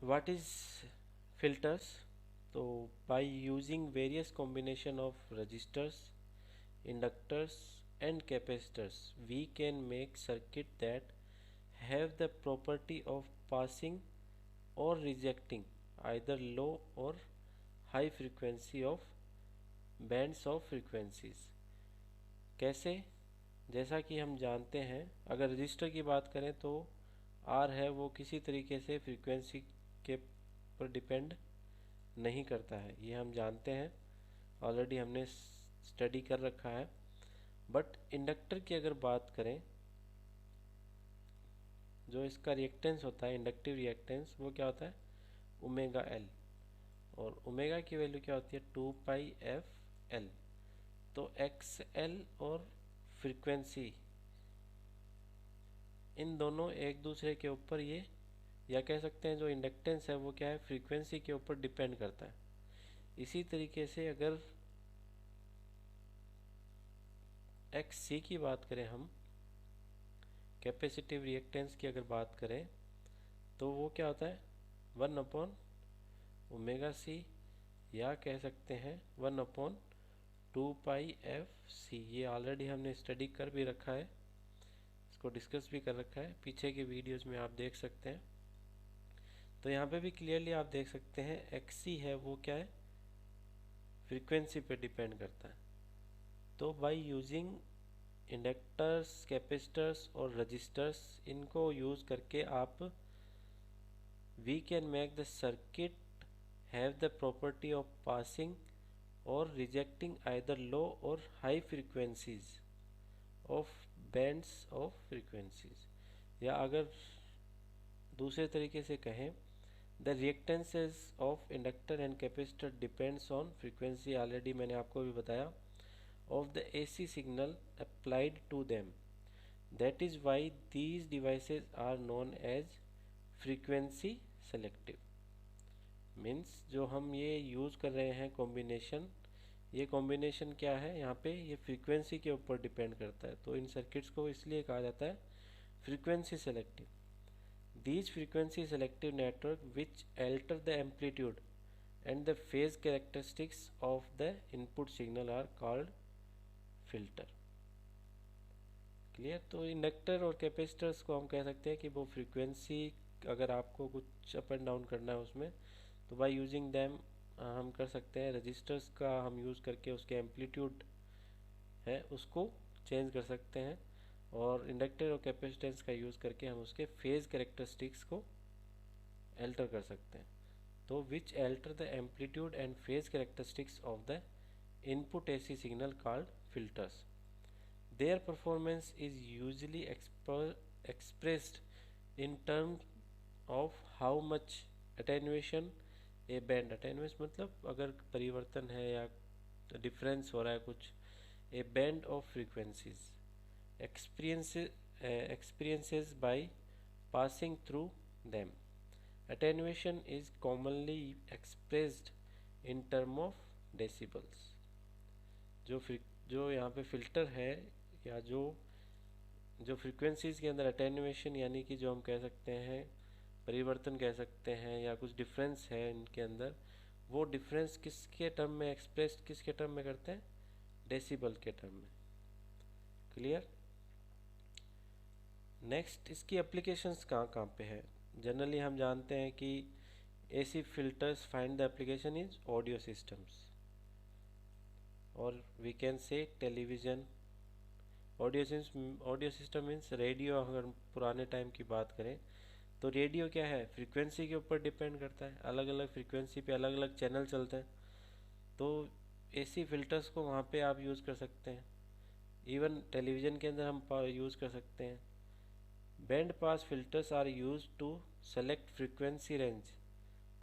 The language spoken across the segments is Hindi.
What is filters? So by using various combination of resistors, inductors and capacitors, we can make circuit that have the property of passing or rejecting either low or high frequency of bands of frequencies। कैसे? जैसा कि हम जानते हैं, अगर रजिस्टर की बात करें तो आर है वो किसी तरीके से फ्रीक्वेंसी के पर डिपेंड नहीं करता है, ये हम जानते हैं, ऑलरेडी हमने स्टडी कर रखा है। बट इंडक्टर की अगर बात करें, जो इसका रिएक्टेंस होता है, इंडक्टिव रिएक्टेंस, वो क्या होता है? Omega L. और ओमेगा की वैल्यू क्या होती है? 2 पाई एफ एल। तो एक्स एल और फ्रीक्वेंसी, इन दोनों एक दूसरे के ऊपर ये, या कह सकते हैं जो इंडक्टेंस है वो क्या है? फ्रीक्वेंसी के ऊपर डिपेंड करता है। इसी तरीके से अगर एक्स सी की बात करें, हम कैपेसिटिव रिएक्टेंस की अगर बात करें, तो वो क्या होता है? 1/ओमेगा सी, या कह सकते हैं 1/2 पाई एफ सी। ये ऑलरेडी हमने स्टडी कर भी रखा है, इसको डिस्कस भी कर रखा है, पीछे के वीडियोस में आप देख सकते हैं। तो यहाँ पे भी क्लियरली आप देख सकते हैं एक्स सी है वो क्या है? फ्रीक्वेंसी पे डिपेंड करता है। तो बाय यूजिंग इंडक्टर्स, कैपेसिटर्स और रजिस्टर्स, इनको यूज़ करके आप we can make the circuit have the property of passing or rejecting either low or high frequencies of bands of frequencies। या अगर दूसरे तरीके से कहें, the reactances of inductor and capacitor depends on frequency, already मैंने आपको भी बताया, of the AC signal applied to them। That is why these devices are known as frequency selective। Means जो हम ये यूज़ कर रहे हैं कॉम्बिनेशन, ये कॉम्बिनेशन क्या है यहाँ पे? ये फ्रीक्वेंसी के ऊपर डिपेंड करता है, तो इन सर्किट्स को इसलिए कहा जाता है frequency selective. These frequency selective network which alter the amplitude and the phase characteristics of the input signal are called filter. Clear? तो इंडक्टर और कैपेसिटर्स को हम कह सकते हैं कि वो फ्रीक्वेंसी, अगर आपको कुछ अप एंड डाउन करना है उसमें, तो बाय यूजिंग दैम हम कर सकते हैं। रजिस्टर्स का हम यूज़ करके उसके एम्पलीट्यूड है उसको चेंज कर सकते हैं, और इंडक्टर और कैपेसिटेंस का यूज़ करके हम उसके फेज कैरेक्टरिस्टिक्स को अल्टर कर सकते हैं। तो which alter the amplitude and phase characteristics of the input AC signal called filters. Their performance is usually expressed in terms of how much attenuation a band, attenuation मतलब अगर परिवर्तन है या डिफरेंस हो रहा है कुछ, a band of frequencies experiences by passing through them। Attenuation is commonly expressed in term of decibels। जो जो यहाँ पे फिल्टर है, या जो जो फ्रीक्वेंसीज़ के अंदर अटेन्यूएशन, यानी कि जो हम कह सकते हैं परिवर्तन कह सकते हैं, या कुछ डिफरेंस है इनके अंदर, वो डिफरेंस किसके टर्म में एक्सप्रेस, किसके टर्म में करते हैं? डेसिबल के टर्म में। क्लियर? नेक्स्ट, इसकी एप्लीकेशंस कहाँ कहाँ पे है? जनरली हम जानते हैं कि AC filters find the application is audio systems, और we can say television. Audio system means radio. अगर पुराने टाइम की बात करें तो रेडियो क्या है? फ्रीक्वेंसी के ऊपर डिपेंड करता है, अलग अलग फ्रीक्वेंसी पे अलग अलग चैनल चलते हैं, तो एसी फिल्टर्स को वहाँ पे आप यूज़ कर सकते हैं। इवन टेलीविज़न के अंदर हम यूज़ कर सकते हैं। Band pass filters are use to select frequency range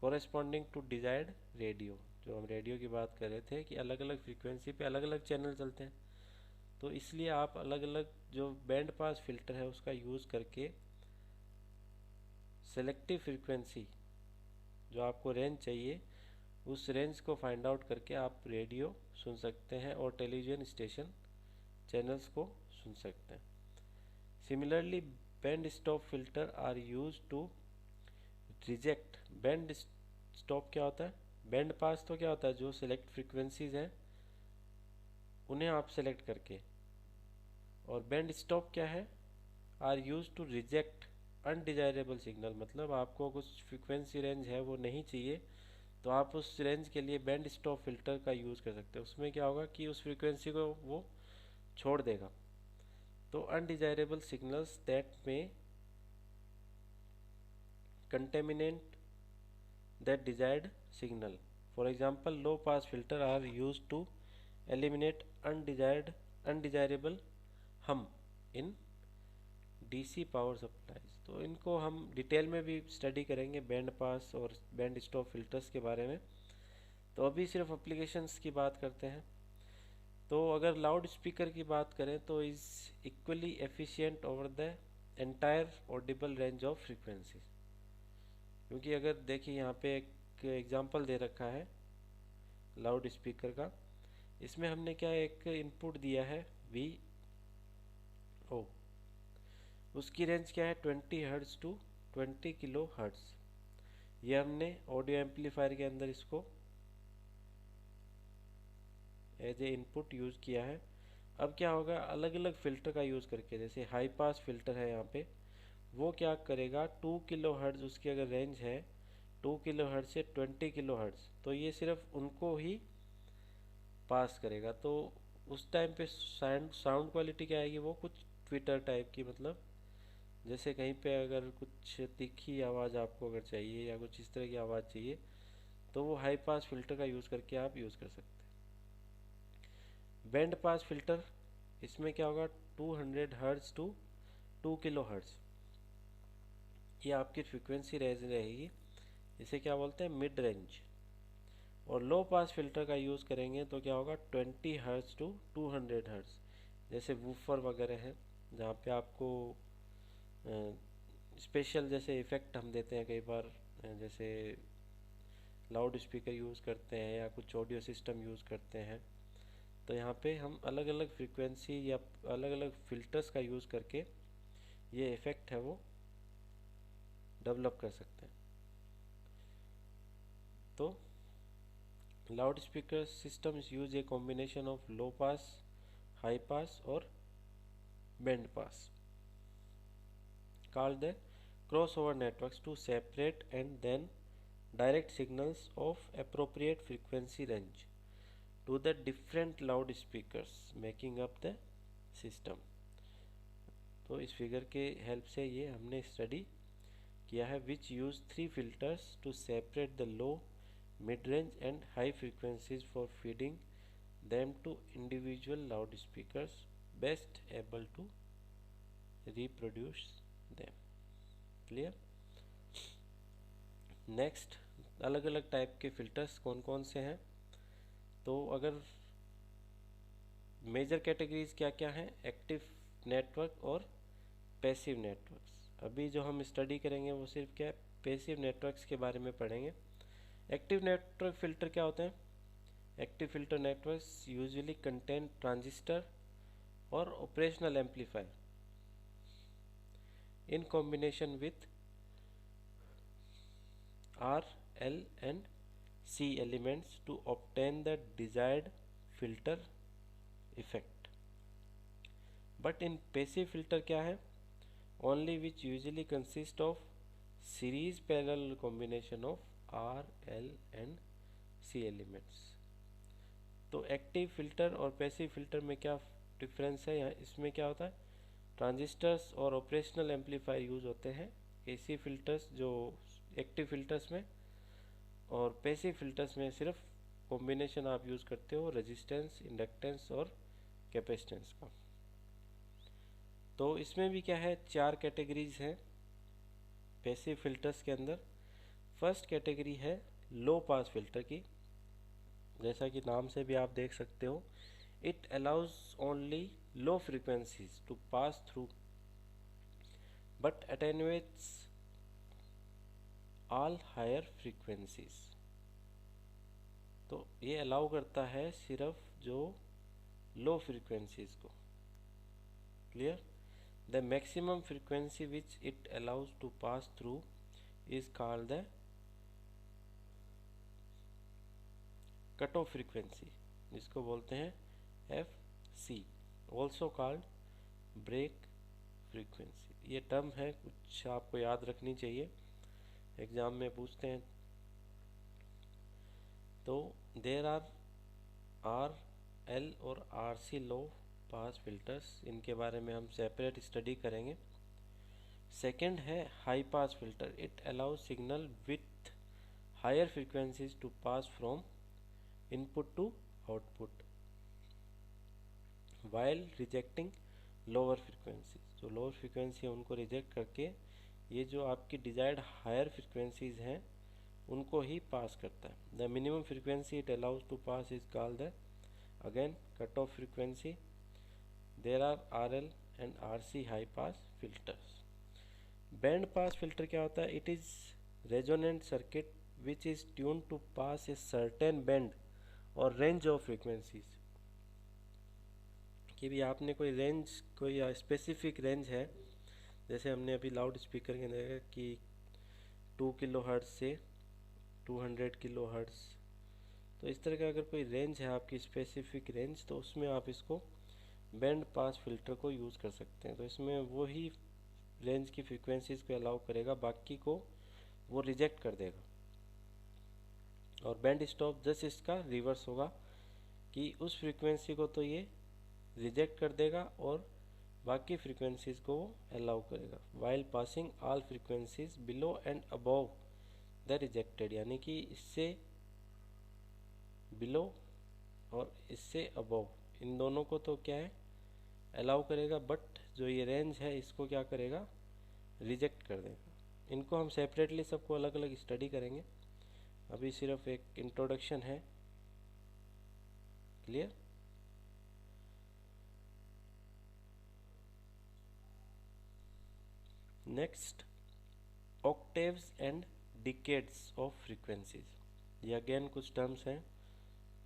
corresponding to desired radio. जो हम रेडियो की बात कर रहे थे कि अलग अलग फ्रीक्वेंसी पे अलग अलग चैनल चलते हैं, तो इसलिए आप अलग अलग जो बैंड पास फिल्टर है उसका यूज़ करके सेलेक्टिव फ्रीक्वेंसी, जो आपको रेंज चाहिए, उस रेंज को फाइंड आउट करके आप रेडियो सुन सकते हैं और टेलीविज़न स्टेशन चैनल्स को सुन सकते हैं। Similarly band stop filter are use to reject band stop क्या होता है, बैंड पास तो क्या होता है, जो सिलेक्ट फ्रीक्वेंसीज हैं उन्हें आप सेलेक्ट करके, और बैंड स्टॉप क्या है, are use to reject undesirable signal, मतलब आपको कुछ फ्रीक्वेंसी रेंज है वो नहीं चाहिए तो आप उस रेंज के लिए बैंड स्टॉप फिल्टर का यूज़ कर सकते हैं। उसमें क्या होगा कि उस फ्रीक्वेंसी को वो छोड़ देगा। तो अनडिजायरेबल सिग्नल्स दैट में contaminate that desired signal. For example, low pass filter are used to eliminate undesirable hum in DC power supplies. तो इनको हम डिटेल में भी स्टडी करेंगे, बैंड पास और बैंड स्टॉप फिल्टर्स के बारे में। तो अभी सिर्फ एप्लीकेशंस की बात करते हैं। तो अगर लाउड स्पीकर की बात करें तो is equally efficient over the entire Audible range of frequency. क्योंकि अगर देखिए यहाँ पे एक एग्जांपल दे रखा है लाउड स्पीकर का, इसमें हमने क्या एक इनपुट दिया है वी ओ, उसकी रेंज क्या है 20 हर्ट्ज टू 20 किलो हर्ट्ज। ये हमने ऑडियो एम्पलीफायर के अंदर इसको एज ए इनपुट यूज़ किया है। अब क्या होगा, अलग अलग फ़िल्टर का यूज़ करके, जैसे हाई पास फिल्टर है यहाँ पे, वो क्या करेगा 2 किलो हर्ट्ज उसकी अगर रेंज है 2 किलो हर्ट्ज से 20 किलो हर्ट्ज, तो ये सिर्फ उनको ही पास करेगा। तो उस टाइम पे साउंड क्वालिटी क्या आएगी, वो कुछ ट्विटर टाइप की, मतलब जैसे कहीं पे अगर कुछ तीखी आवाज़ आपको अगर चाहिए या कुछ इस तरह की आवाज़ चाहिए तो वो हाई पास फिल्टर का यूज़ करके आप यूज़ कर सकते हैं। बैंड पास फिल्टर, इसमें क्या होगा 200 हर्ट्ज टू 2 किलो हर्ट्ज, ये आपकी फ्रीक्वेंसी रेंज रहेगी, इसे क्या बोलते हैं मिड रेंज। और लो पास फिल्टर का यूज़ करेंगे तो क्या होगा 20 हर्ट्ज टू 200 हर्ट्ज, जैसे वूफर वगैरह है जहाँ पे आपको स्पेशल जैसे इफ़ेक्ट हम देते हैं कई बार, जैसे लाउड स्पीकर यूज़ करते हैं या कुछ ऑडियो सिस्टम यूज़ करते हैं, तो यहाँ पे हम अलग अलग फ्रीक्वेंसी या अलग अलग फिल्टर्स का यूज़ करके ये इफ़ेक्ट है वो डेवलप कर सकते हैं। तो loudspeaker systems use a combination of low pass, high pass और band pass called the crossover networks to separate and then direct signals of appropriate frequency range to the different loudspeakers making up the system। तो इस फिगर के हेल्प से ये हमने स्टडी किया है, which use 3 filters to separate the low, mid range and high frequencies for feeding them to individual loudspeakers best able to reproduce them। Clear. Next, अलग अलग टाइप के फिल्टर्स कौन कौन से हैं, तो अगर मेजर कैटेगरीज क्या क्या हैं, एक्टिव नेटवर्क और पैसिव नेटवर्क्स। अभी जो हम स्टडी करेंगे वो सिर्फ क्या पैसिव नेटवर्क्स के बारे में पढ़ेंगे। एक्टिव नेटवर्क फिल्टर क्या होते हैं, active filter networks usually contain transistor और operational amplifier in combination with R, L and C elements to obtain the desired filter effect। But in passive filter क्या है, only which usually consist of series parallel combination of R, L and C elements। तो एक्टिव फिल्टर और पैसिव फिल्टर में क्या डिफरेंस है, यहाँ इसमें क्या होता है, ट्रांजिस्टर्स और ऑपरेशनल एम्पलीफायर यूज़ होते हैं एसी फिल्टर्स जो एक्टिव फिल्टर्स में, और पैसिव फिल्टर्स में सिर्फ कॉम्बिनेशन आप यूज़ करते हो रेजिस्टेंस, इंडक्टेंस और कैपेसिटेंस का। तो इसमें भी क्या है 4 कैटेगरीज हैं पैसिव फिल्टर्स के अंदर। फर्स्ट कैटेगरी है लो पास फिल्टर की, जैसा कि नाम से भी आप देख सकते हो, it allows only low frequencies to pass through but attenuates all higher frequencies. तो ये अलाउ करता है सिर्फ जो लो फ्रीक्वेंसीज को। Clear. The maximum frequency which it allows to pass through is called the cut of frequency, जिसको बोलते हैं FC, also called break frequency. ये टर्म है, कुछ आपको याद रखनी चाहिए, एग्जाम में पूछते हैं। तो there are R L RC low pass filters, इनके बारे में हम सेपरेट स्टडी करेंगे। सेकंड है high pass filter, it allows signal with higher frequencies to pass from input to output while rejecting lower frequency. जो लोअर फ्रीक्वेंसी है उनको रिजेक्ट करके ये जो आपकी डिजायर्ड हायर फ्रीक्वेंसीज हैं उनको ही पास करता है। The minimum frequency it allows to pass is called the again cut of frequency. There are RL and RC high pass filters. Band pass filter क्या होता है? It is resonant circuit which is tune to pass a certain band और रेंज ऑफ फ्रीक्वेंसीज। कि भी आपने कोई रेंज, कोई स्पेसिफिक रेंज है, जैसे हमने अभी लाउड स्पीकर के देखा कि 2 किलो हर्ट्ज से 200 किलो हर्ट्ज, तो इस तरह का अगर कोई रेंज है आपकी स्पेसिफिक रेंज, तो उसमें आप इसको बैंड पास फिल्टर को यूज़ कर सकते हैं। तो इसमें वो ही रेंज की फ्रीक्वेंसीज को अलाउ करेगा, बाकी को वो रिजेक्ट कर देगा। और बैंड स्टॉप जस्ट इसका रिवर्स होगा कि उस फ्रीक्वेंसी को तो ये रिजेक्ट कर देगा और बाकी फ्रीक्वेंसीज को वो अलाउ करेगा। While passing all frequencies below and above the rejected, यानी कि इससे बिलो और इससे अबव, इन दोनों को तो क्या है, अलाउ करेगा, बट जो ये रेंज है इसको क्या करेगा, रिजेक्ट कर देगा। इनको हम सेपरेटली सबको अलग अलग स्टडी करेंगे, अभी सिर्फ एक इंट्रोडक्शन है। Clear? Next, octaves and decades of frequencies. ये अगेन कुछ टर्म्स हैं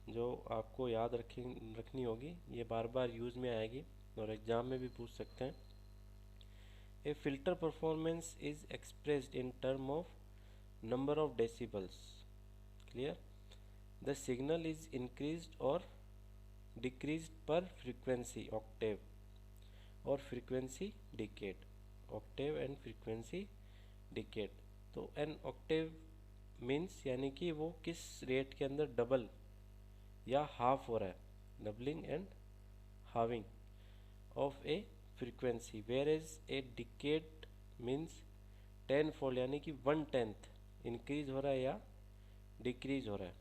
जो आपको याद रखनी होगी, ये बार बार यूज में आएगी और एग्जाम में भी पूछ सकते हैं। A filter performance is expressed in term of number of decibels. Clear? The signal is increased और डिक्रीज्ड पर फ्रीक्वेंसी ऑक्टेव और frequency decade. Octave and frequency decade. तो एन ऑक्टेव मीन्स यानी कि वो किस रेट के अंदर डबल या हाफ हो रहा है, doubling and halving of a frequency, where is a decade means 10 fold, यानी कि 1/10 इंक्रीज हो रहा है या डिक्रीज हो रहा है।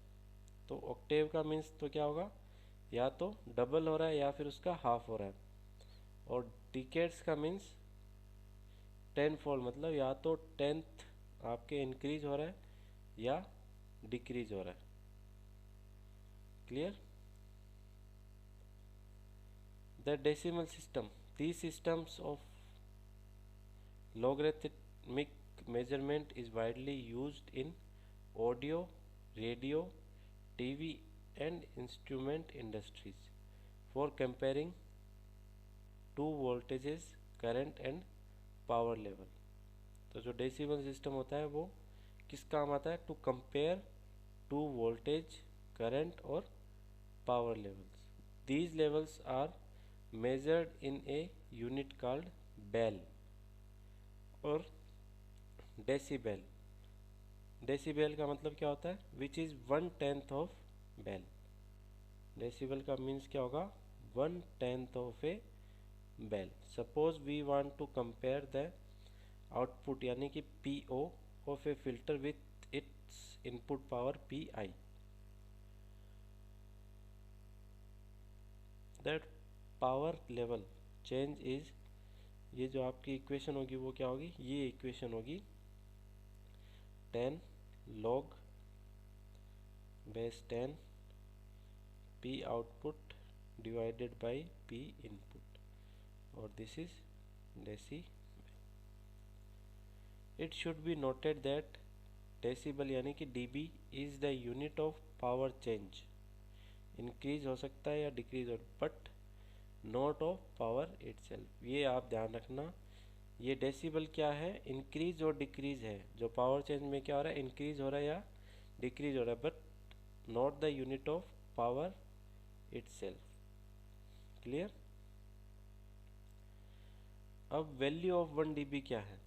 तो ऑक्टेव का मीन्स तो क्या होगा, या तो डबल हो रहा है या फिर उसका हाफ हो रहा है। और डिकेड्स का मीन्स 10 फोल्ड, मतलब या तो 10th आपके इंक्रीज हो रहा है या डिक्रीज हो रहा है। Clear? The decimal system, these systems of logarithmic measurement is widely used in audio, radio, TV and instrument industries for comparing two voltages, current and power level. तो जो डेसिमल सिस्टम होता है वो किस काम आता है, to compare two voltage, current और power levels. These levels are measured in a unit called bel और डेसिबेल। डेसिबेल का मतलब क्या होता है, which is 1/10 of bel. Decibel का मीन्स क्या होगा, 1/10 of a bel. Suppose we want to compare the output यानी कि PO of a filter with its input power PI, that power level change is, ये जो आपकी इक्वेशन होगी वो क्या होगी, ये इक्वेशन होगी 10 log base 10 P output divided by P input, और this is decibel. It should be noted that decibel यानी कि dB is the unit of power change, increase हो सकता है या डिक्रीज हो, but not of power itself. ये आप ध्यान रखना, ये डेसिबल क्या है, इंक्रीज और डिक्रीज है। जो पावर चेंज में क्या हो रहा है, इंक्रीज हो रहा है या डिक्रीज हो रहा है, but not the unit of power itself. Clear. अब वैल्यू ऑफ 1 dB क्या है?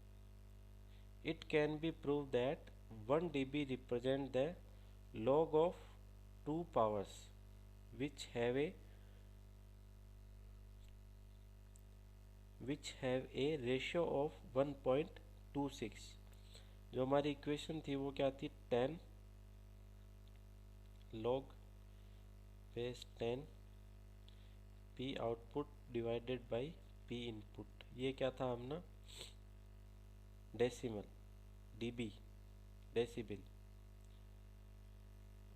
It can be prove that 1 dB represent the log of two powers which have a ratio of 1.26। जो हमारी इक्वेशन थी वो क्या थी, 10 log base 10 P output divided by P input. ये क्या था हमने, डेसिमल, dB, डेसिबल।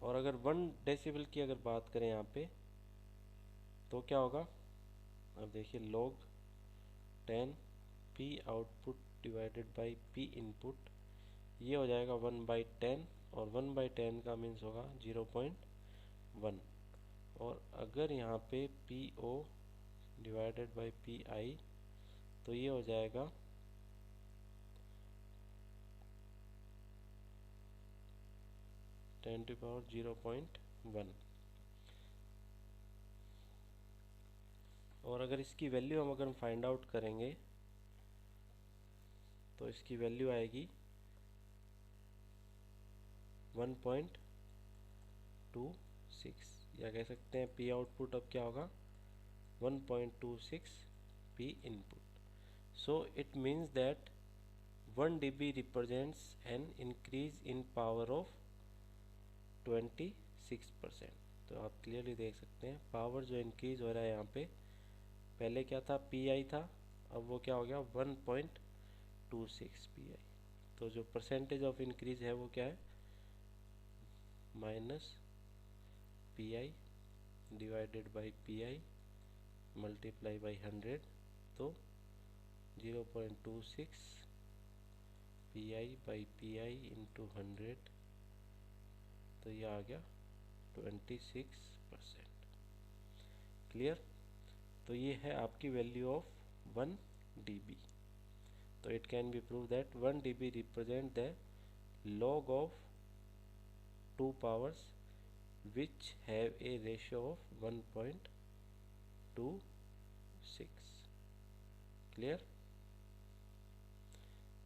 और अगर 1 डेसिबल की अगर बात करें यहाँ पे तो क्या होगा, अब देखिए log 10 P output divided by P input, ये हो जाएगा 1/10, और 1/10 का मीन्स होगा 0.1। और अगर यहाँ पे PO डिवाइडेड बाई PI तो ये हो जाएगा 10⁻⁴ और अगर इसकी वैल्यू हम अगर फाइंड आउट करेंगे तो इसकी वैल्यू आएगी 1.26, या कह सकते हैं P आउटपुट अब क्या होगा, 1.26 P input. So it means that 1 dB represents an increase in power of 26%। तो आप क्लियरली देख सकते हैं पावर जो इंक्रीज हो रहा है यहाँ पे, पहले क्या था, PI था, अब वो क्या हो गया 1.26 PI। तो जो परसेंटेज ऑफ इंक्रीज है वो क्या है, minus PI divided by PI multiply by 100, तो 0.26 PI बाई PI इंटू 100, तो ये आ गया 26%। क्लियर। तो ये है आपकी वैल्यू ऑफ 1 dB। तो it can be prove that 1 dB represent the log of two powers which have a ratio of 1.26। Clear.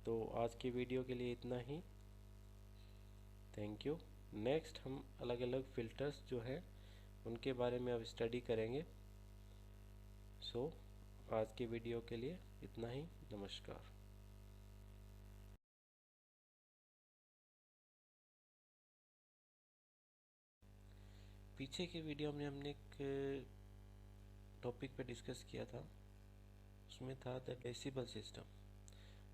तो आज की वीडियो के लिए इतना ही। Thank you. नेक्स्ट हम अलग अलग फ़िल्टर्स जो हैं उनके बारे में अब स्टडी करेंगे। सो आज की वीडियो के लिए इतना ही। नमस्कार। पीछे के वीडियो में हमने एक टॉपिक पे डिस्कस किया था, उसमें था द डेसिबल सिस्टम।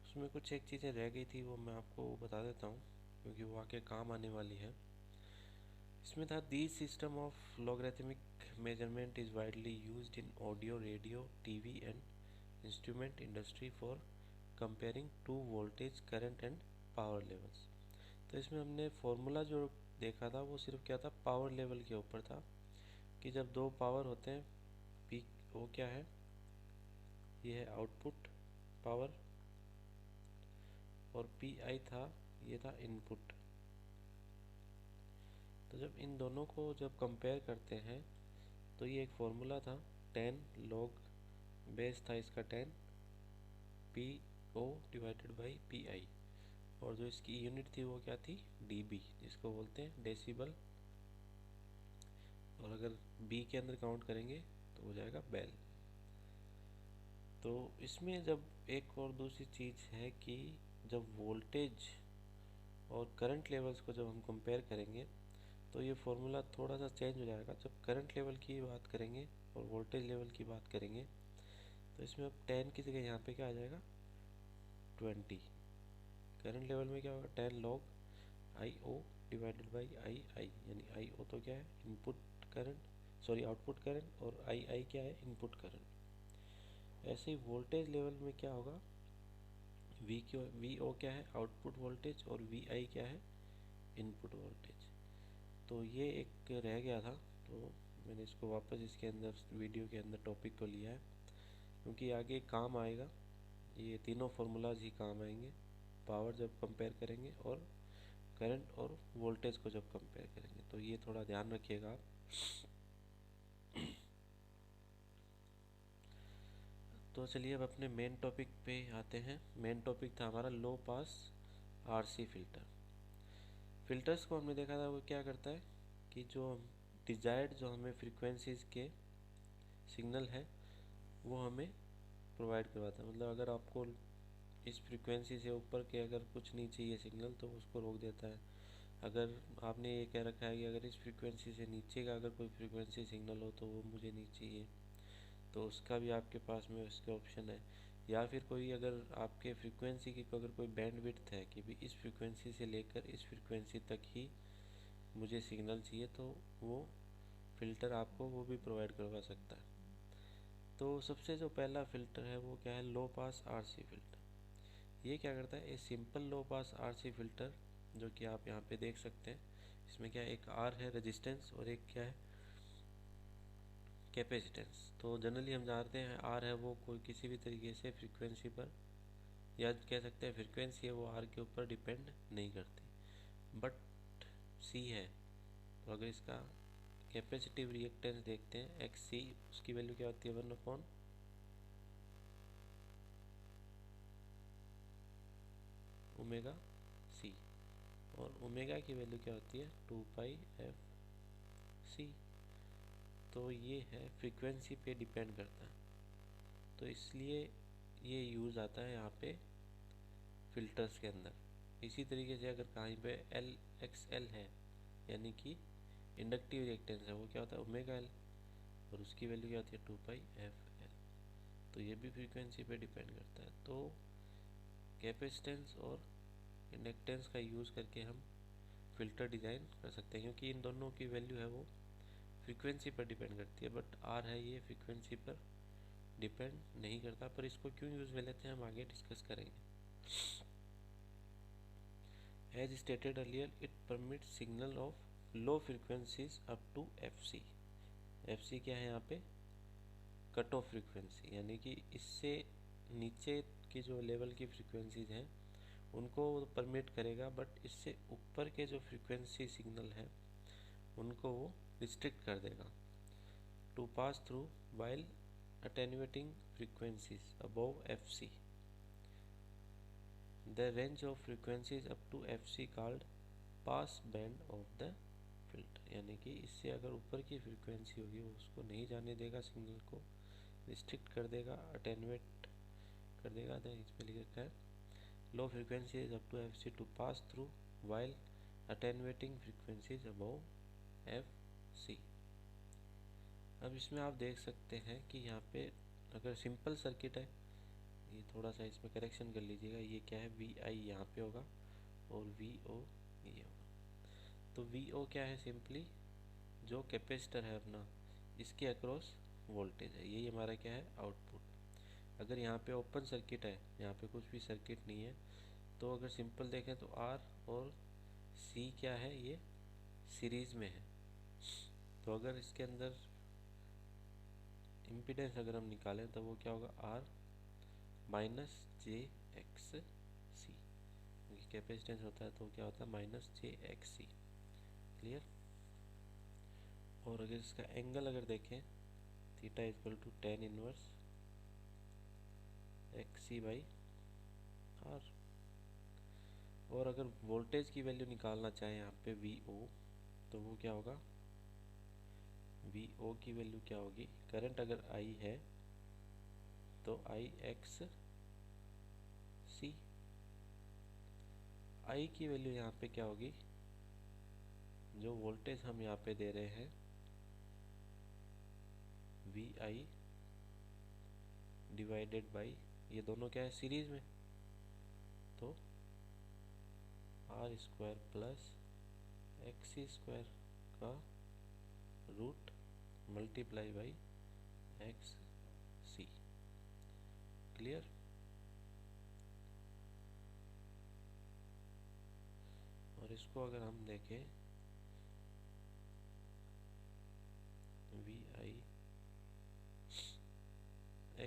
उसमें कुछ एक चीज़ें रह गई थी, वो मैं आपको बता देता हूँ क्योंकि वो आगे काम आने वाली है। इसमें था the system of logarithmic measurement is widely used in audio, radio, TV and instrument industry for comparing to voltage, current and power levels. तो इसमें हमने फॉर्मूला जो देखा था वो सिर्फ क्या था, पावर लेवल के ऊपर था कि जब दो पावर होते हैं, पी वो क्या है, ये है आउटपुट पावर, और PI था, ये था इनपुट। तो जब इन दोनों को जब कंपेयर करते हैं तो ये एक फॉर्मूला था 10 log बेस था इसका 10 PO डिवाइडेड बाई PI, और जो इसकी यूनिट थी वो क्या थी, dB, जिसको बोलते हैं डेसिबल। और अगर B के अंदर काउंट करेंगे तो हो जाएगा बेल। तो इसमें जब एक और दूसरी चीज़ है कि जब वोल्टेज और करंट लेवल्स को जब हम कंपेयर करेंगे तो ये फॉर्मूला थोड़ा सा चेंज हो जाएगा। जब करंट लेवल की बात करेंगे और वोल्टेज लेवल की बात करेंगे तो इसमें अब 10 की जगह यहाँ पे क्या आ जाएगा, 20। करंट लेवल में क्या होगा, 10 log IO divided by II, यानी IO तो क्या है, input current, sorry output current, और II क्या है, इनपुट करंट। ऐसे ही वोल्टेज लेवल में क्या होगा, VO क्या है, आउटपुट वोल्टेज, और VI क्या है, इनपुट वोल्टेज। तो ये एक रह गया था, तो मैंने इसको वापस इसके अंदर वीडियो के अंदर टॉपिक को लिया है क्योंकि आगे काम आएगा। ये तीनों फार्मूलाज ही काम आएंगे, पावर जब कंपेयर करेंगे और करंट और वोल्टेज को जब कंपेयर करेंगे, तो ये थोड़ा ध्यान रखिएगा आप। तो चलिए अब अपने मेन टॉपिक पे आते हैं। मेन टॉपिक था हमारा लो पास आरसी फिल्टर। फिल्टर्स को हमने देखा था वो क्या करता है कि जो डिजायर्ड जो हमें फ्रीक्वेंसीज के सिग्नल है वो हमें प्रोवाइड करवाता है। मतलब अगर आपको इस फ्रीक्वेंसी से ऊपर के अगर कुछ नहीं चाहिए सिग्नल तो उसको रोक देता है। अगर आपने ये कह रखा है कि अगर इस फ्रीक्वेंसी से नीचे का अगर कोई फ्रीक्वेंसी सिग्नल हो तो वो मुझे नहीं चाहिए, तो उसका भी आपके पास में उसके ऑप्शन है। या फिर कोई अगर आपके फ्रीक्वेंसी की अगर कोई बैंड विड्थ है कि भी इस फ्रीक्वेंसी से लेकर इस फ्रीक्वेंसी तक ही मुझे सिग्नल चाहिए, तो वो फ़िल्टर आपको वो भी प्रोवाइड करवा सकता है। तो सबसे जो पहला फ़िल्टर है वो क्या है, लो पास आरसी फ़िल्टर। ये क्या करता है, a simple low pass RC filter, जो कि आप यहाँ पे देख सकते हैं। इसमें क्या है, एक आर है रेजिस्टेंस और एक क्या है कैपेसिटेंस। तो जनरली हम जानते हैं आर है वो कोई किसी भी तरीके से फ्रीक्वेंसी पर, या कह सकते हैं फ्रीक्वेंसी है वो आर के ऊपर डिपेंड नहीं करती। बट सी है, तो अगर इसका कैपेसिटिव रिएक्टेंस देखते हैं एक्स सी, उसकी वैल्यू क्या होती है 1/, ओमेगा सी, और ओमेगा की वैल्यू क्या होती है 2π/f सी। तो ये है फ्रीक्वेंसी पे डिपेंड करता है, तो इसलिए ये यूज़ आता है यहाँ पे फिल्टर्स के अंदर। इसी तरीके से अगर कहीं पे एल एक्स एल है, यानी कि इंडक्टिव रिएक्टेंस है, वो क्या होता है ओमेगा एल, और उसकी वैल्यू क्या होती है 2π/f एल। तो ये भी फ्रीक्वेंसी पे डिपेंड करता है। तो कैपेसिटेंस और इंडक्टेंस का यूज़ करके हम फ़िल्टर डिज़ाइन कर सकते हैं, क्योंकि इन दोनों की वैल्यू है वो फ्रीक्वेंसी पर डिपेंड करती है। बट आर है ये फ्रीक्वेंसी पर डिपेंड नहीं करता। पर इसको क्यों यूज़ में लेते हैं हम आगे डिस्कस करेंगे। As stated earlier, it permits signal of low frequencies up to FC। FC क्या है यहाँ पे, कट ऑफ फ्रीक्वेंसी, यानी कि इससे नीचे की जो लेवल की फ्रीक्वेंसीज हैं उनको परमिट करेगा, बट इससे ऊपर के जो फ्रीक्वेंसी सिग्नल है उनको वो रिस्ट्रिक्ट कर देगा। To pass through while attenuating frequencies above FC, the range of frequencies up to FC called pass band of the filter. यानी कि इससे अगर ऊपर की फ्रीक्वेंसी होगी वो उसको नहीं जाने देगा, सिग्नल को रिस्ट्रिक्ट कर देगा, अटेन्यूएट कर देगा। तो इसमें लिख रखा है low frequency is up to FC to pass through while attenuating frequencies above FC। अब इसमें आप देख सकते हैं कि यहाँ पे अगर सिंपल सर्किट है, ये थोड़ा सा इसमें करेक्शन कर लीजिएगा, ये क्या है VI यहाँ पे होगा और VO ये होगा। तो VO क्या है, सिंपली जो कैपेसिटर है अपना इसके अक्रॉस वोल्टेज है, यही हमारा क्या है आउटपुट। अगर यहाँ पे ओपन सर्किट है, यहाँ पे कुछ भी सर्किट नहीं है, तो अगर सिंपल देखें तो R और C क्या है, ये सीरीज में है। तो अगर इसके अंदर इम्पीडेंस अगर हम निकालें तो वो क्या होगा R -jXC, कैपेसिटेंस होता है तो क्या होता है -jXC। क्लियर। और अगर इसका एंगल अगर देखें theta equal to tan inverse XC/R। और अगर वोल्टेज की वैल्यू निकालना चाहें यहाँ पे VO, तो वो क्या होगा, VO की वैल्यू क्या होगी, करंट अगर I है तो IXC। I की वैल्यू यहाँ पे क्या होगी, जो वोल्टेज हम यहाँ पे दे रहे हैं VI डिवाइडेड बाई, ये दोनों क्या है सीरीज में, तो R² प्लस XC² का root multiply by XC। Clear. और इसको अगर हम देखें VI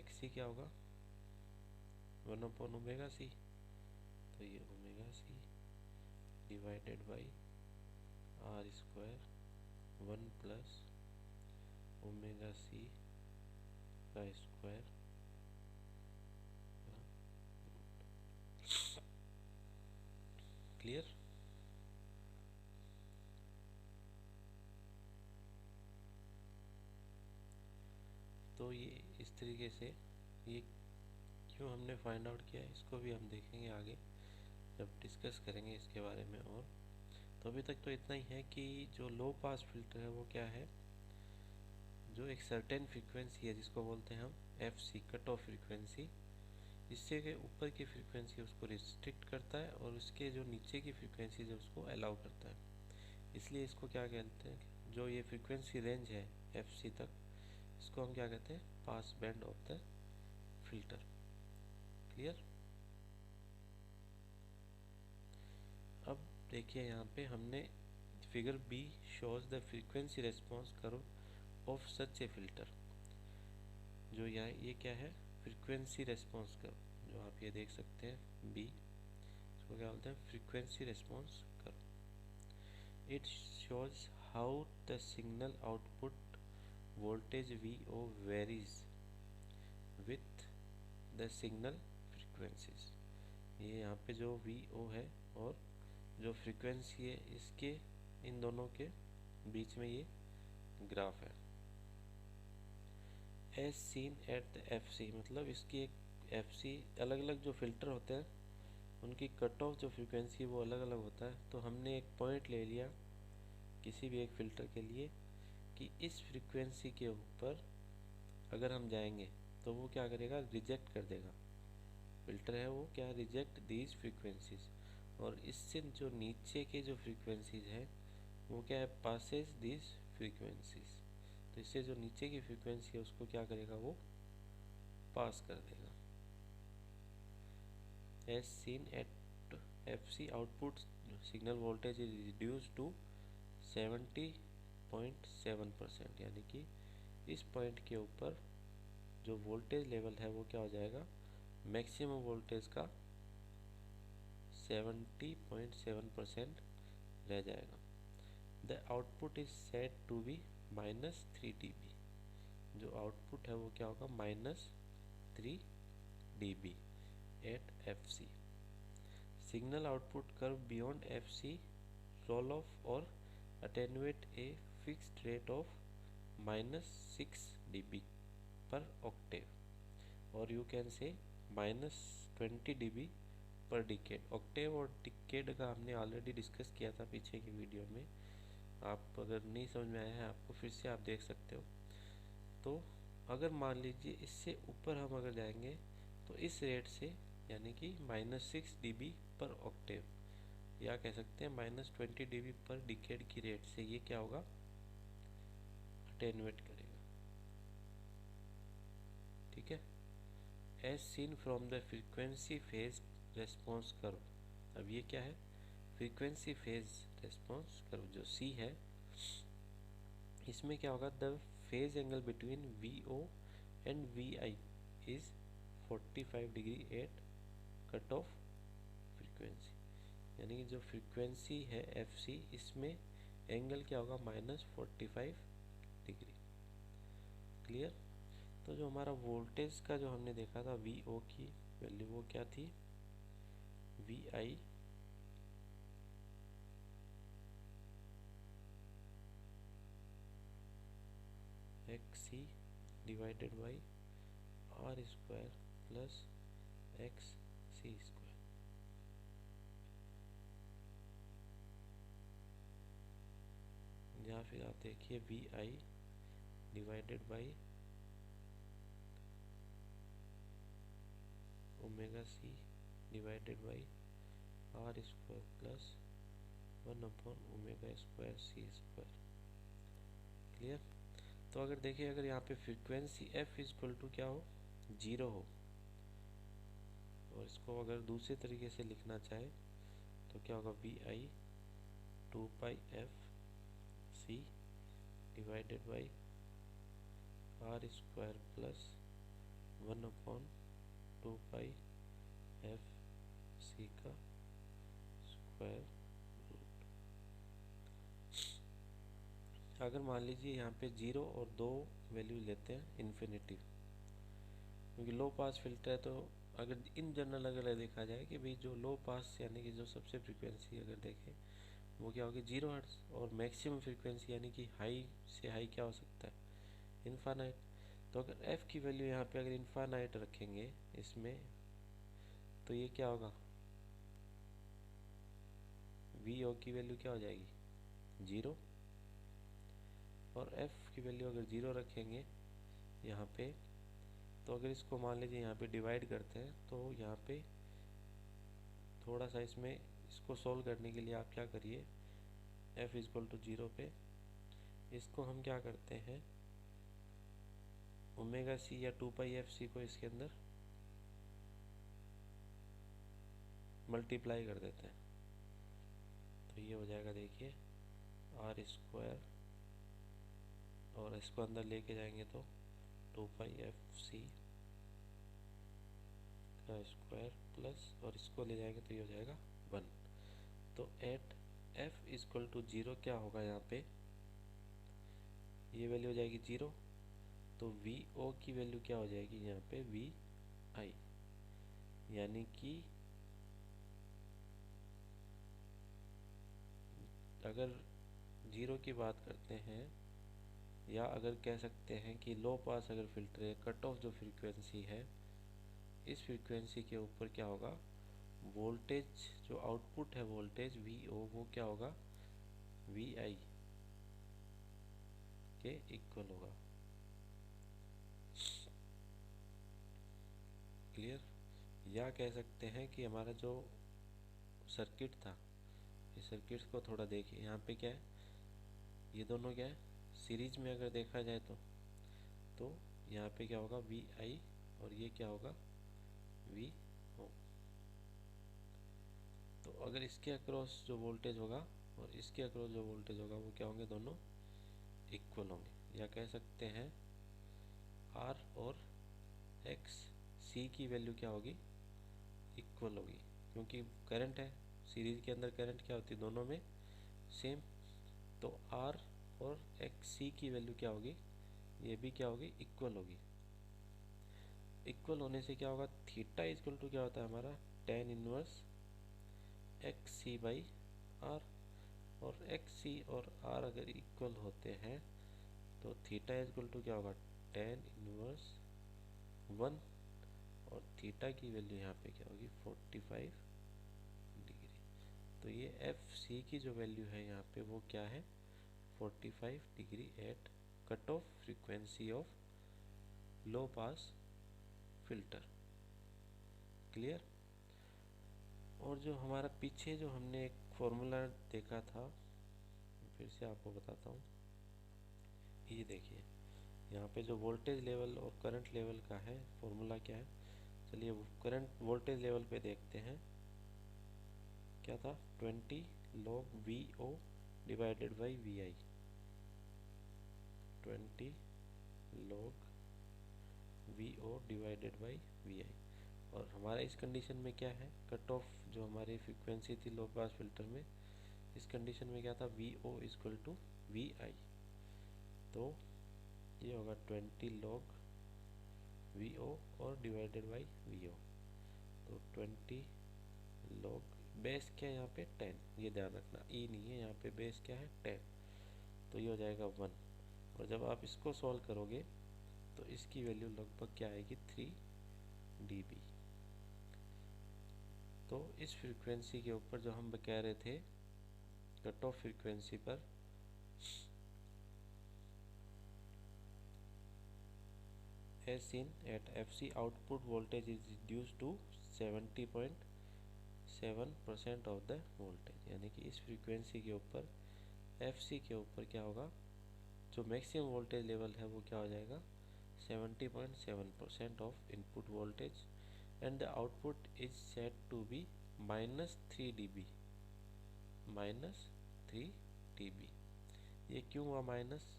XC क्या होगा 1/ओमेगा सी, तो ये omega C divided by R square 1 plus omega C का स्क्वायर। क्लियर? तो ये इस तरीके से, ये क्यों हमने फाइंड आउट किया इसको भी हम देखेंगे आगे जब डिस्कस करेंगे इसके बारे में। और तो अभी तक तो इतना ही है कि जो लो पास फिल्टर है वो क्या है, जो एक सर्टेन फ्रीक्वेंसी है जिसको बोलते हैं हम FC कट ऑफ फ्रीक्वेंसी, इससे के ऊपर की फ्रीक्वेंसी उसको रिस्ट्रिक्ट करता है और उसके जो नीचे की फ्रीक्वेंसी है उसको अलाउ करता है। इसलिए इसको क्या कहते हैं, जो ये फ्रीक्वेंसी रेंज है FC तक, इसको हम क्या कहते हैं, पास band of the filter. Clear? अब देखिए यहाँ पे हमने figure B shows the frequency response curve of such A filter. जो यहाँ ये क्या है, फ्रीक्वेंसी रेस्पॉन्स कर्व, जो आप ये देख सकते हैं B, इसको क्या बोलते हैं, frequency response curve. It shows how the signal output voltage VO varies with the signal frequencies. ये यहाँ पे जो VO है और जो फ्रीक्वेंसी है, इसके इन दोनों के बीच में ये ग्राफ है। As seen at the FC, मतलब इसकी एक FC, अलग अलग जो फिल्टर होते हैं उनकी कट ऑफ जो फ्रीक्वेंसी है वो अलग अलग होता है। तो हमने एक पॉइंट ले लिया किसी भी एक फ़िल्टर के लिए कि इस फ्रीक्वेंसी के ऊपर अगर हम जाएंगे तो वो क्या करेगा, रिजेक्ट कर देगा। फिल्टर है वो क्या, रिजेक्ट दीज फ्रीक्वेंसीज। और इससे जो नीचे के जो फ्रीक्वेंसीज है वो क्या है, पासेस दीज फ्रीक्वेंसीज। तो इससे जो नीचे की फ्रीक्वेंसी है उसको क्या करेगा, वो पास कर देगा। As seen at FC output signal voltage is reduce to 70.7%, यानी कि इस पॉइंट के ऊपर जो वोल्टेज लेवल है वो क्या हो जाएगा, मैक्सिमम वोल्टेज का 70.7% रह जाएगा। The output is set to be -3 dB। जो आउटपुट है वो क्या होगा, -3 dB at FC। Signal output curve beyond FC roll off or attenuate a fixed rate of -6 dB per octave, or you can say -20 dB पर डिकेड। ऑक्टेव और डिकेड का हमने ऑलरेडी डिस्कस किया था पीछे की वीडियो में, आप अगर नहीं समझ में आया है आपको फिर से आप देख सकते हो। तो अगर मान लीजिए इससे ऊपर हम अगर जाएंगे तो इस रेट से, यानी कि -6 dB पर ऑक्टेव, या कह सकते हैं -20 dB पर डिकेड की रेट से ये क्या होगा, अटेन्यूएट करेगा। ठीक है, as seen from the frequency phase response curve. अब ये क्या है, फ्रीक्वेंसी फेज रेस्पॉन्स कर्व जो C है, इसमें क्या होगा, the phase angle between VO and VI is 45 degree at cut of frequency. यानी कि जो फ्रीक्वेंसी है FC, इसमें एंगल क्या होगा, -45 डिग्री। क्लियर? तो जो हमारा वोल्टेज का जो हमने देखा था VO की वैल्यू वो क्या थी, VI XC divided by R square plus XC square. या फिर आप देखिए VI divided by omega C divided by R square plus 1/ओमेगा स्क्वायर C स्क्वायर। क्लियर? तो अगर देखिए, अगर यहाँ पे फ्रीक्वेंसी F इक्वल टू क्या हो, 0 हो, और इसको अगर दूसरे तरीके से लिखना चाहे तो क्या होगा, VI 2πf C divided by R square plus 1/2π F C का स्क्वायर रूट। अगर मान लीजिए यहाँ पे 0 और 2 वैल्यू लेते हैं इन्फिनिटी, क्योंकि लो पास फिल्टर है, तो अगर इन जनरल अगर देखा जाए कि भाई जो लो पास यानी कि जो सबसे फ्रीक्वेंसी अगर देखें वो क्या होगी 0 हर्ट्ज, और मैक्सिमम फ्रीक्वेंसी यानी कि हाई से हाई क्या हो सकता है इनफानाइट। तो अगर f की वैल्यू यहाँ पे अगर इनफानाइट रखेंगे इसमें, तो ये क्या होगा vo की वैल्यू क्या हो जाएगी 0, और f की वैल्यू अगर 0 रखेंगे यहाँ पे, तो अगर इसको मान लीजिए यहाँ पे डिवाइड करते हैं, तो यहाँ पे थोड़ा सा इसमें इसको सोल्व करने के लिए आप क्या करिए, f इक्वल टू 0 पे इसको हम क्या करते हैं ओमेगा सी या 2πfc को इसके अंदर मल्टीप्लाई कर देते हैं, तो ये हो जाएगा देखिए आर स्क्वायर, और इसको अंदर लेके जाएंगे तो 2πfc का स्क्वायर प्लस, और इसको ले जाएंगे तो ये हो जाएगा 1। तो एट f इक्वल टू 0 क्या होगा यहाँ पे, ये वैल्यू हो जाएगी 0, तो vo की वैल्यू क्या हो जाएगी यहाँ पे vi, यानी कि अगर 0 की बात करते हैं, या अगर कह सकते हैं कि लो पास अगर फिल्टर है, कट ऑफ जो फ्रीक्वेंसी है, इस फ्रीक्वेंसी के ऊपर क्या होगा वोल्टेज, जो आउटपुट है वोल्टेज vo वो क्या होगा vi के इक्वल होगा। क्लियर। या कह सकते हैं कि हमारा जो सर्किट था, इस सर्किट को थोड़ा देखिए, यहाँ पे क्या है, ये दोनों क्या है सीरीज में अगर देखा जाए तो यहाँ पे क्या होगा vi, और ये क्या होगा vo। तो अगर इसके अक्रॉस जो वोल्टेज होगा और इसके अक्रॉस जो वोल्टेज होगा वो क्या होंगे, दोनों इक्वल होंगे। या कह सकते हैं R और X C की वैल्यू क्या होगी इक्वल होगी, क्योंकि करंट है सीरीज के अंदर, करंट क्या होती है दोनों में सेम। तो R और X C की वैल्यू क्या होगी, ये भी क्या होगी इक्वल होगी। इक्वल होने से क्या होगा, थीटा इक्वल टू क्या होता है हमारा tan inverse X C by R, और एक्स सी और आर अगर इक्वल होते हैं तो थीटा इक्वल टू क्या होगा tan इनवर्स 1, और थीटा की वैल्यू यहाँ पे क्या होगी 45 डिग्री। तो ये एफ सी की जो वैल्यू है यहाँ पे वो क्या है 45 degree at cut of frequency of low pass filter. Clear. और जो हमारा पीछे जो हमने एक फॉर्मूला देखा था, फिर से आपको बताता हूँ, ये देखिए यहाँ पे जो वोल्टेज लेवल और करंट लेवल का है फॉर्मूला क्या है। चलिए करंट वोल्टेज लेवल पे देखते हैं, क्या था 20 log VO divided by VI, 20 log VO divided by VI। और हमारा इस कंडीशन में क्या है, कट ऑफ जो हमारी फ्रीक्वेंसी थी लो पास फिल्टर में, इस कंडीशन में क्या था VO इक्वल टू VI, तो ये होगा 20 log VO और डिवाइडेड बाई VO, तो 20 log बेस क्या है यहाँ पे 10, ये ध्यान रखना ई नहीं है यहाँ पे, बेस क्या है 10, तो ये हो जाएगा 1। और जब आप इसको सॉल्व करोगे तो इसकी वैल्यू लगभग क्या आएगी 3 dB। तो इस फ्रीक्वेंसी के ऊपर जो हम कह रहे थे कट ऑफ फ्रीक्वेंसी पर as seen at FC output voltage is reduced to 70.7% of the voltage, यानी कि इस फ्रीक्वेंसी के ऊपर FC के ऊपर क्या होगा, जो मैक्सिमम वोल्टेज लेवल है वो क्या हो जाएगा 70.7% of input voltage, and the output is set to be -3 dB, -3 dB। ये क्यों हुआ माइनस,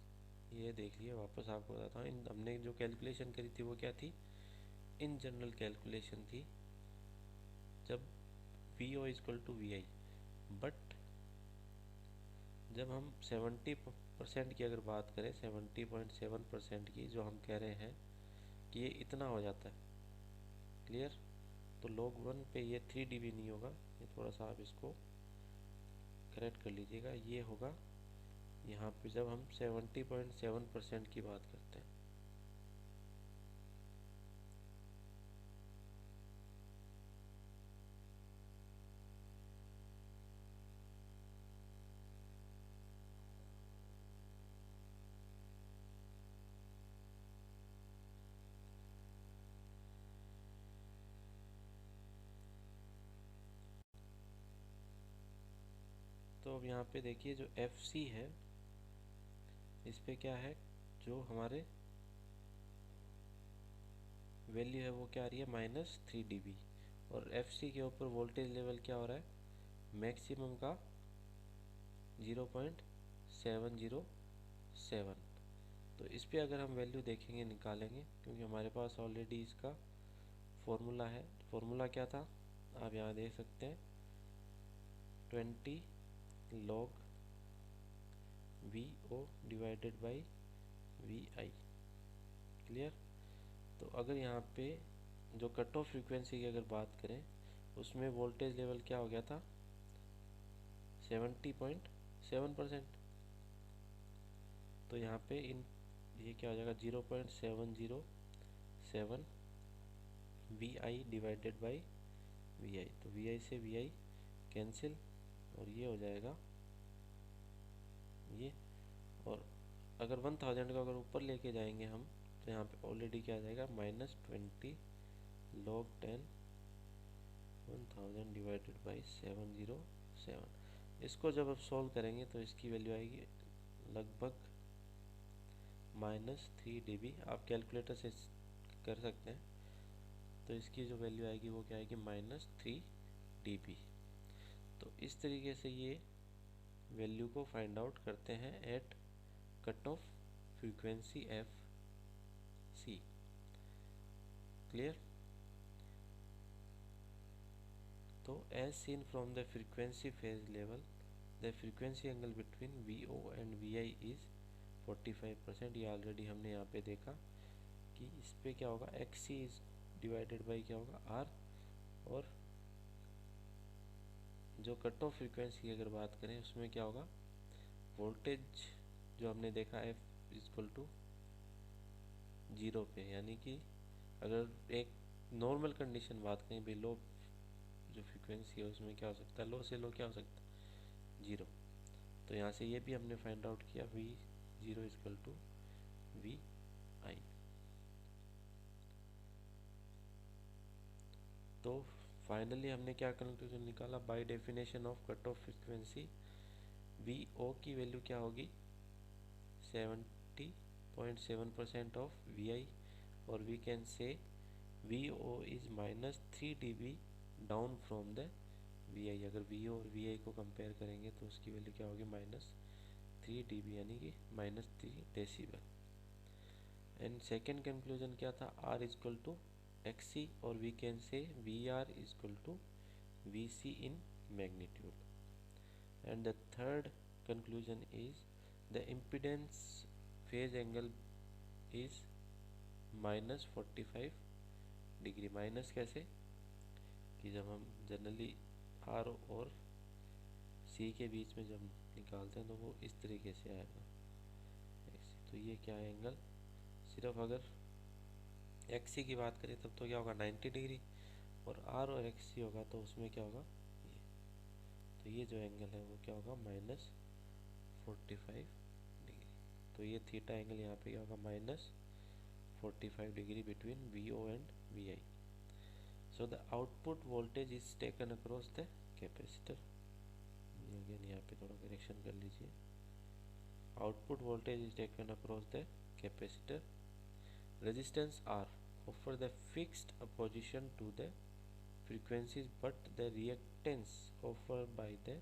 ये देख लिए, वापस आपको बताता हूँ। हमने जो कैलकुलेशन करी थी वो क्या थी, इन जनरल कैलकुलेशन थी, जब we O equal to V I. But जब हम 70% की अगर बात करें, 70.7% की, जो हम कह रहे हैं कि ये इतना हो जाता है, क्लियर। तो log 1 पे ये 3 dB नहीं होगा, ये थोड़ा सा आप इसको करेक्ट कर लीजिएगा। ये होगा यहाँ पे जब हम 70.7% की बात करते हैं। तो अब यहाँ पे देखिए जो FC है, इस पे क्या है, जो हमारे वैल्यू है वो क्या आ रही है, -3 dB। और FC के ऊपर वोल्टेज लेवल क्या हो रहा है, मैक्सिमम का 0.707। तो इस पे अगर हम वैल्यू देखेंगे, निकालेंगे, क्योंकि हमारे पास ऑलरेडी इसका फॉर्मूला है। फॉर्मूला क्या था, आप यहाँ देख सकते हैं, 20 log VO divided by VI, clear. तो अगर यहाँ पे जो कट ऑफ फ्रीक्वेंसी की अगर बात करें, उसमें वोल्टेज लेवल क्या हो गया था, 70.7%। तो यहाँ पे ये क्या हो जाएगा, 0.707 VI डिवाइडेड बाई VI। तो VI से VI कैंसिल, और ये हो जाएगा ये। और अगर 1000 का अगर ऊपर लेके जाएंगे हम, तो यहाँ पे ऑलरेडी क्या आ जाएगा, -20 log 10 1000 डिवाइडेड बाई 707। इसको जब आप सॉल्व करेंगे तो इसकी वैल्यू आएगी लगभग -3 dB। आप कैलकुलेटर से कर सकते हैं। तो इसकी जो वैल्यू आएगी वो क्या आएगी, -3 dB। तो इस तरीके से ये वैल्यू को फाइंड आउट करते हैं at cut of frequency FC, clear. तो as seen from the frequency phase level, the frequency angle between VO and VI is 45%। ये ऑलरेडी हमने यहाँ पे देखा कि इस पे क्या होगा, XC इज डिवाइडेड बाई क्या होगा, R। और जो कट ऑफ फ्रीक्वेंसी की अगर बात करें, उसमें क्या होगा, वोल्टेज जो हमने देखा है इक्वल टू 0 पे, यानी कि अगर एक नॉर्मल कंडीशन बात करें भाई, लो जो फ्रीक्वेंसी है उसमें क्या हो सकता है, लो से लो क्या हो सकता है, 0। तो यहाँ से ये भी हमने फाइंड आउट किया, V0 इक्वल टू VI। तो फाइनली हमने क्या कंक्लूजन निकाला, by definition of cut off frequency VO की वैल्यू क्या होगी, 70.7% ऑफ VI। और we can say VO is -3 dB down from the VI। अगर VO और VI को कंपेयर करेंगे तो उसकी वैल्यू क्या होगी, -3 dB, यानी कि -3 डेसिबल। एंड सेकेंड कंक्लूजन क्या था, R इक्वल टू XC, और we can say VR equal to VC in magnitude. And the third conclusion is the impedance phase angle is -45 degree. Minus कैसे, कि जब हम जनरली R और C के बीच में जब निकालते हैं तो वो इस तरीके से आएगा। तो ये क्या है एंगल, सिर्फ अगर XC की बात करें तब तो क्या होगा, 90 डिग्री। और R और XC होगा तो उसमें क्या होगा, ये। तो ये जो एंगल है वो क्या होगा, -45 डिग्री। तो ये थीटा एंगल यहाँ पे क्या होगा, -45 degree between VO and VI। So the output voltage is taken across the capacitor. Again यहाँ पे थोड़ा करेक्शन कर लीजिए, output voltage is taken across the capacitor. Resistance R offer the fixed opposition to the frequencies, but the reactance offered by the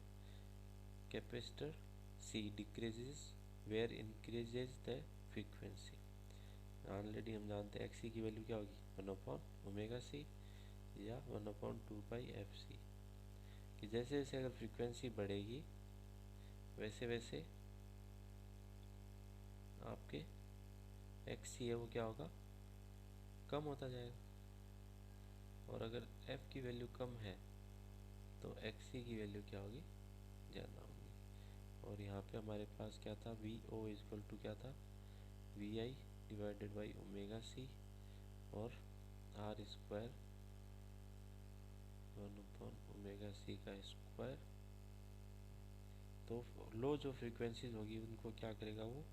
capacitor C decreases where increases the frequency। Already हम जानते हैं XC की वैल्यू क्या होगी, 1/ωc, या 1/2πfc कि जैसे जैसे अगर फ्रीक्वेंसी बढ़ेगी वैसे वैसे आपके XC है वो क्या होगा, कम होता जाएगा। और अगर f की वैल्यू कम है तो XC की वैल्यू क्या होगी, ज़्यादा होगी। और यहाँ पे हमारे पास क्या था, VO इक्वल टू क्या था, VI divided by omega C और R स्क्वायर 1/ओमेगा C का स्क्वायर। तो लो जो फ्रीक्वेंसीज होगी उनको क्या करेगा, वो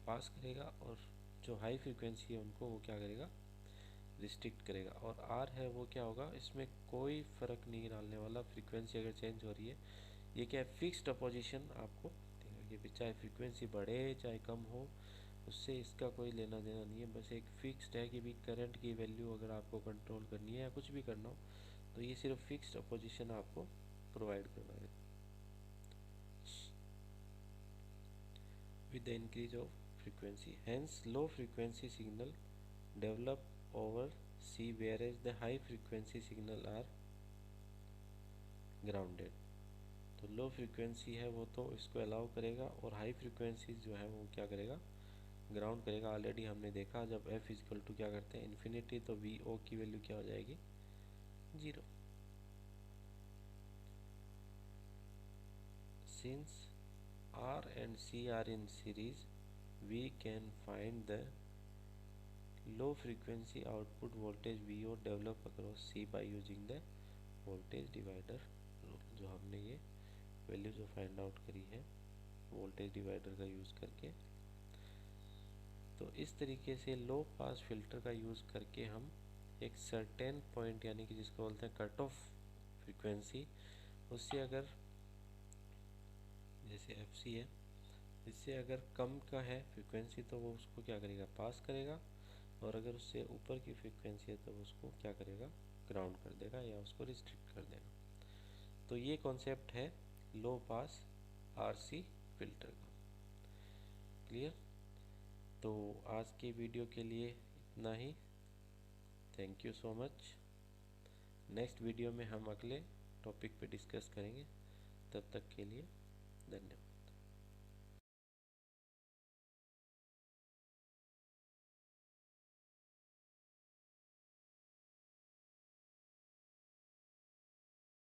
पास करेगा, और जो हाई फ्रीक्वेंसी है उनको वो क्या करेगा, रिस्ट्रिक्ट करेगा। और R है वो क्या होगा, इसमें कोई फ़र्क नहीं डालने वाला, फ्रीक्वेंसी अगर चेंज हो रही है ये क्या है, फिक्स्ड अपोजिशन आपको देगा। ये भी चाहे फ्रीक्वेंसी बढ़े चाहे कम हो, उससे इसका कोई लेना देना नहीं है। बस एक फिक्स्ड है कि भी करंट की वैल्यू अगर आपको कंट्रोल करनी है या कुछ भी करना हो तो ये सिर्फ फिक्स्ड अपोजिशन आपको प्रोवाइड करना है। with the increase of frequency, hence low frequency signal develop over C whereas the high frequency signal are grounded। तो लो फ्रीक्वेंसी है वो तो इसको अलाउ करेगा, और हाई फ्रीक्वेंसी जो है वो क्या करेगा, ग्राउंड करेगा। ऑलरेडी हमने देखा जब f इक्वल टू क्या करते हैं, इन्फिनिटी, तो VO की वैल्यू क्या हो जाएगी, 0। Since R and C are in series, we can find the low frequency output voltage VO develop across C by using the voltage divider rule। जो हमने ये वैल्यू जो फाइंड आउट करी है वोल्टेज डिवाइडर का यूज़ करके। तो इस तरीके से लो पास फिल्टर का यूज़ करके हम एक सर्टेन पॉइंट, यानी कि जिसको बोलते हैं कट ऑफ फ्रीक्वेंसी, उससे अगर जैसे FC है, इससे अगर कम का है फ्रीक्वेंसी तो वो उसको क्या करेगा, पास करेगा। और अगर उससे ऊपर की फ्रीक्वेंसी है तो उसको क्या करेगा, ग्राउंड कर देगा या उसको रिस्ट्रिक्ट कर देगा। तो ये कॉन्सेप्ट है लो पास RC फिल्टर का। क्लियर? तो आज के वीडियो के लिए इतना ही। Thank you so much. Next video में हम अगले टॉपिक पे डिस्कस करेंगे। तब तक के लिए धन्यवाद।